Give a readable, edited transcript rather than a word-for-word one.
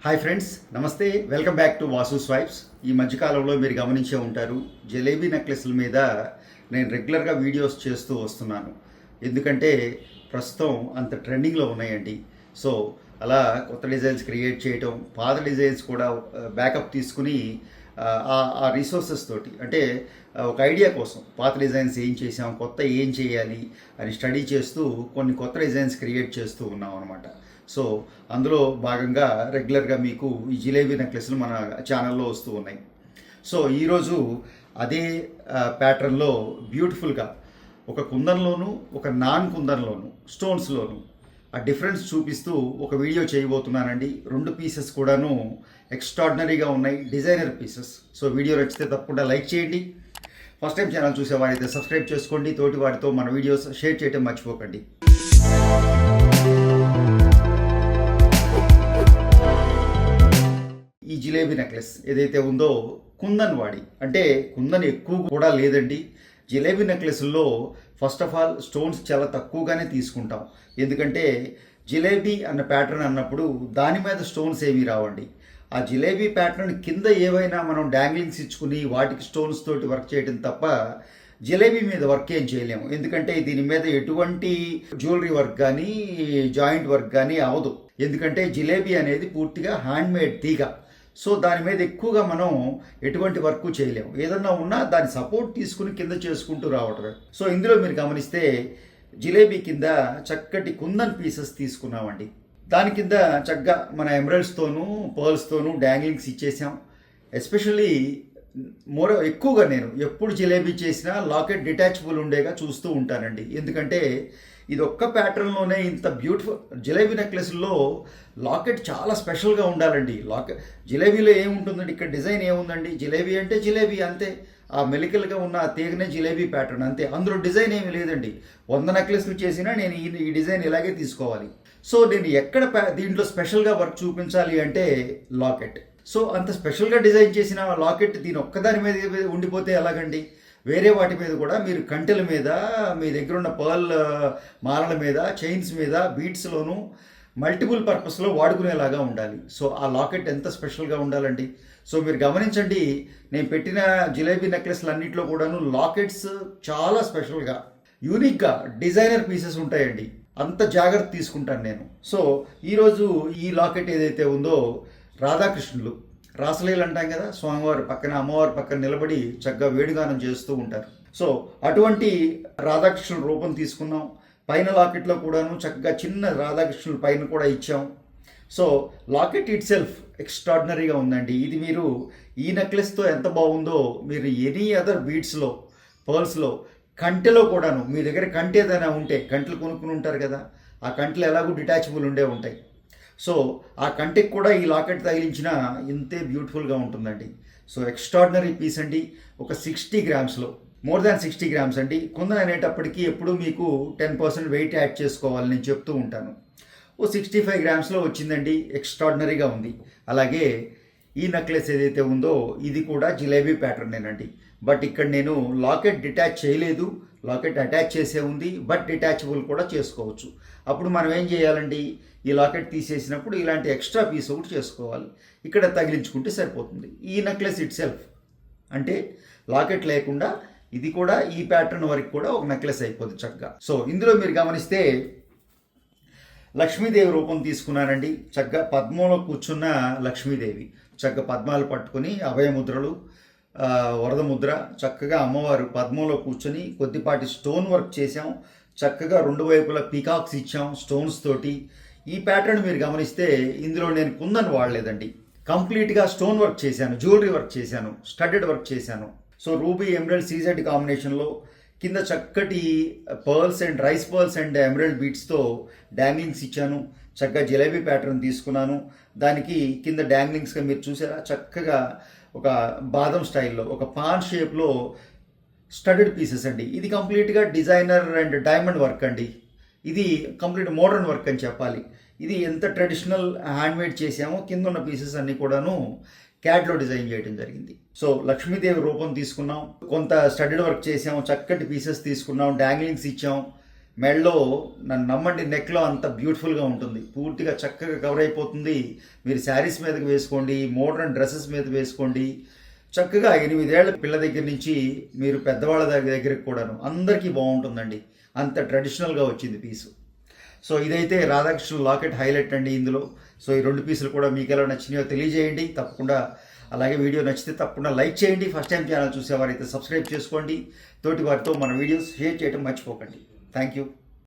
Hi friends, నమస్తే. Welcome back to Vasu swipes. ఈ మధ్యకాలంలో మీరు గమనించే ఉంటారు, జిలేబీ నెక్లెస్ల మీద నేను రెగ్యులర్గా వీడియోస్ చేస్తూ వస్తున్నాను. ఎందుకంటే ప్రస్తుతం అంత ట్రెండింగ్లో ఉన్నాయండి. సో అలా కొత్త డిజైన్స్ క్రియేట్ చేయటం, పాత డిజైన్స్ కూడా బ్యాకప్ తీసుకుని ఆ రిసోర్సెస్ తోటి, అంటే ఒక ఐడియా కోసం పాత డిజైన్స్ ఏం చేసాం, కొత్త ఏం చేయాలి అని స్టడీ చేస్తూ కొన్ని కొత్త డిజైన్స్ క్రియేట్ చేస్తూ ఉన్నాం అనమాట. సో అందులో భాగంగా రెగ్యులర్గా మీకు ఈ జిలేబీ నెక్లెస్లు మన ఛానల్లో వస్తూ ఉన్నాయి. సో ఈరోజు అదే ప్యాటర్న్లో బ్యూటిఫుల్గా ఒక కుందన్లోను, ఒక నాన్ కుందన్లోను, స్టోన్స్లోను ఆ డిఫరెన్స్ చూపిస్తూ ఒక వీడియో చేయబోతున్నానండి. 2 పీసెస్ కూడాను ఎక్స్ట్రాడినరీగా ఉన్నాయి, డిజైనర్ పీసెస్. సో వీడియో నచ్చితే తప్పకుండా లైక్ చేయండి. ఫస్ట్ టైం ఛానల్ చూసేవారైతే సబ్స్క్రైబ్ చేసుకోండి. తోటి వారితో మన వీడియోస్ షేర్ చేయడం మర్చిపోకండి. ఈ జిలేబీ నెక్లెస్ ఏదైతే ఉందో కుందన్ వాడి, అంటే కుందన్ ఎక్కువ కూడా లేదండి. జిలేబీ నెక్లెస్లో ఫస్ట్ ఆఫ్ ఆల్ స్టోన్స్ చాలా తక్కువగానే తీసుకుంటాం. ఎందుకంటే జిలేబీ అన్న ప్యాటర్న్ అన్నప్పుడు దాని మీద స్టోన్స్ ఏమీ రావండి. ఆ జిలేబీ ప్యాటర్న్ కింద ఏవైనా మనం డాంగ్లింగ్స్ ఇచ్చుకుని వాటికి స్టోన్స్ తోటి వర్క్ చేయడం తప్ప జిలేబీ మీద వర్క్ ఏం చేయలేము. ఎందుకంటే దీని మీద ఎటువంటి జ్యువెలరీ వర్క్ కానీ జాయింట్ వర్క్ కానీ అవదు. ఎందుకంటే జిలేబీ అనేది పూర్తిగా హ్యాండ్మేడ్ తీగ. సో దాని మీద ఎక్కువగా మనం ఎటువంటి వర్క్ చేయలేము. ఏదన్నా ఉన్నా దాని సపోర్ట్ తీసుకుని కింద చేసుకుంటూ రావటమే. సో ఇందులో మీరు గమనిస్తే జిలేబీ కింద చక్కటి కుందన్ పీసెస్ తీసుకున్నామండి. దాని కింద చక్కగా మన ఎమరల్డ్స్తోనూ పర్ల్స్తోనూ డాంగ్లింగ్స్ ఇచ్చేసాం. ఎస్పెషల్లీ ఎక్కువగా నేను ఎప్పుడు జిలేబీ చేసినా లాకెట్ డిటాచబుల్ ఉండేగా చూస్తూ ఉంటానండి. ఎందుకంటే ఇది ఒక్క ప్యాటర్న్లోనే ఇంత బ్యూటిఫుల్ జిలేబీ నెక్లెస్లో లాకెట్ చాలా స్పెషల్గా ఉండాలండి. జిలేబీలో ఏముంటుందండి, ఇక్కడ డిజైన్ ఏముందండి, జిలేబీ అంటే జిలేబీ అంతే. ఆ మెలికల్గా ఉన్న ఆ తీగనే జిలేబీ ప్యాటర్న్ అంతే. అందులో డిజైన్ ఏమి లేదండి. 100 నెక్లెస్లు చేసినా నేను ఈ డిజైన్ ఇలాగే తీసుకోవాలి. సో నేను ఎక్కడ దీంట్లో స్పెషల్గా వర్క్ చూపించాలి అంటే లాకెట్. సో అంత స్పెషల్గా డిజైన్ చేసిన లాకెట్ దీని ఒక్కదాని మీద ఉండిపోతే ఎలాగండి? వేరే వాటి మీద కూడా మీరు కంటెల మీద, మీ దగ్గర ఉన్న పర్ల్ మాలల మీద, చైన్స్ మీద, బీట్స్లోనూ మల్టిపుల్ పర్పస్లో వాడుకునేలాగా ఉండాలి. సో ఆ లాకెట్ ఎంత స్పెషల్గా ఉండాలండి. సో మీరు గమనించండి, నేను పెట్టిన జిలేబీ నెక్లెస్లు అన్నింటిలో కూడాను లాకెట్స్ చాలా స్పెషల్గా, యూనిక్గా డిజైనర్ పీసెస్ ఉంటాయండి. అంత జాగ్రత్త తీసుకుంటాను నేను. సో ఈరోజు ఈ లాకెట్ ఏదైతే ఉందో రాధాకృష్ణులు రాసలీలు అంటాం కదా, స్వామివారి పక్కన అమ్మవారి పక్కన నిలబడి చక్కగా వేడుగానం చేస్తూ ఉంటారు. సో అటువంటి రాధాకృష్ణుల రూపం తీసుకున్నాం. పైన లాకెట్లో కూడాను చక్కగా చిన్న రాధాకృష్ణుల పైన కూడా ఇచ్చాం. సో లాకెట్ ఇట్ సెల్ఫ్ ఎక్స్ట్రాడినరీగా ఉందండి. ఇది మీరు ఈ నెక్లెస్తో ఎంత బాగుందో మీరు ఎనీ అదర్ బీడ్స్లో, పర్ల్స్లో, కంటెలో కూడాను మీ దగ్గర కంటె ఏదైనా ఉంటే, కంటెలు కొనుక్కుని ఉంటారు కదా, ఆ కంటెలు ఎలాగో డిటాచబుల్ ఉంటాయి. సో ఆ కంటికి కూడా ఈ లాకెట్ తగిలించిన ఇంతే బ్యూటిఫుల్గా ఉంటుందండి. సో ఎక్స్ట్రాడినరీ పీస్ అండి. ఒక 60 గ్రామ్స్లో, మోర్ దాన్ 60 గ్రామ్స్ అండి. కుందన్ అనేటప్పటికీ ఎప్పుడు మీకు 10% వెయిట్ యాడ్ చేసుకోవాలని నేను చెప్తూ ఉంటాను. 65 గ్రామ్స్లో వచ్చిందండి. ఎక్స్ట్రాడినరీగా ఉంది. అలాగే ఈ నెక్లెస్ ఏదైతే ఉందో ఇది కూడా జిలేబీ ప్యాటర్నేనండి. బట్ ఇక్కడ నేను లాకెట్ డిటాచ్ చేయలేదు, లాకెట్ అటాచ్ చేసే ఉంది. బట్ డిటాచబుల్ కూడా చేసుకోవచ్చు. అప్పుడు మనం ఏం చేయాలండి, ఈ లాకెట్ తీసేసినప్పుడు ఇలాంటి ఎక్స్ట్రా పీస్ ఒకటి చేసుకోవాలి, ఇక్కడ తగిలించుకుంటే సరిపోతుంది. ఈ నెక్లెస్ ఇట్ సెల్ఫ్ అంటే లాకెట్ లేకుండా ఇది కూడా ఈ ప్యాటర్న్ వరకు కూడా ఒక నెక్లెస్ అయిపోతుంది చక్కగా. సో ఇందులో మీరు గమనిస్తే లక్ష్మీదేవి రూపం తీసుకున్నానండి. చక్కగా పద్మంలో కూర్చున్న లక్ష్మీదేవి, చక్కగా పద్మాలు పట్టుకొని అభయముద్రలు, వరద ముద్ర, చక్కగా అమ్మవారు పద్మంలో కూర్చొని కొద్దిపాటి స్టోన్ వర్క్ చేసాం. చక్కగా 2 వైపులా పీకాక్స్ ఇచ్చాం స్టోన్స్ తోటి. ఈ ప్యాటర్న్ మీరు గమనిస్తే ఇందులో నేను కుందన్ వాడలేదండి. కంప్లీట్గా స్టోన్ వర్క్ చేశాను, జ్యువెలరీ వర్క్ చేశాను, స్టడ్డెడ్ వర్క్ చేశాను. సో రూబీ ఎమరల్డ్ సీజెడ్ కాంబినేషన్లో కింద చక్కటి pearls and rice pearls and emerald బీట్స్తో డాంగ్లింగ్స్ ఇచ్చాను. చక్కగా జిలేబీ ప్యాటర్న్ తీసుకున్నాను. దానికి కింద డాంగ్లింగ్స్గా మీరు చూసారా, చక్కగా ఒక బాదం స్టైల్లో, ఒక పాన్ షేప్లో స్టడెడ్ పీసెస్ అండి. ఇది కంప్లీట్గా డిజైనర్ అండ్ డైమండ్ వర్క్ అండి. ఇది కంప్లీట్ మోడర్న్ వర్క్ అని చెప్పాలి. ఇది ఎంత ట్రెడిషనల్ హ్యాండ్మేడ్ చేసామో కింద ఉన్న పీసెస్ అన్నీ కూడాను క్యాట్లో డిజైన్ చేయడం జరిగింది. సో లక్ష్మీదేవి రూపం తీసుకున్నాం, కొంత స్టడెడ్ వర్క్ చేసాం, చక్కటి పీసెస్ తీసుకున్నాం, డాంగ్లింగ్స్ ఇచ్చాం, మెడలో నన్ను నమ్మండి నెక్లో అంత బ్యూటిఫుల్గా ఉంటుంది, పూర్తిగా చక్కగా కవర్ అయిపోతుంది. మీరు శారీస్ మీదకి వేసుకోండి, మోడర్న్ డ్రెస్సెస్ మీద వేసుకోండి, చక్కగా 8 ఏళ్ల పిల్ల దగ్గర నుంచి మీరు పెద్దవాళ్ళ దగ్గరికి కూడాను అందరికీ బాగుంటుందండి. అంత ట్రెడిషనల్గా వచ్చింది పీసు. సో ఇదైతే రాధాకృష్ణ లాకెట్ హైలైట్ అండి ఇందులో. సో ఈ 2 పీసులు కూడా మీకు ఎలా నచ్చినాయో తెలియజేయండి తప్పకుండా. అలాగే వీడియో నచ్చితే తప్పకుండా లైక్ చేయండి. ఫస్ట్ టైం ఛానల్ చూసేవారైతే సబ్స్క్రైబ్ చేసుకోండి. తోటి వారితో మన వీడియోస్ షేర్ చేయడం మర్చిపోకండి. Thank you.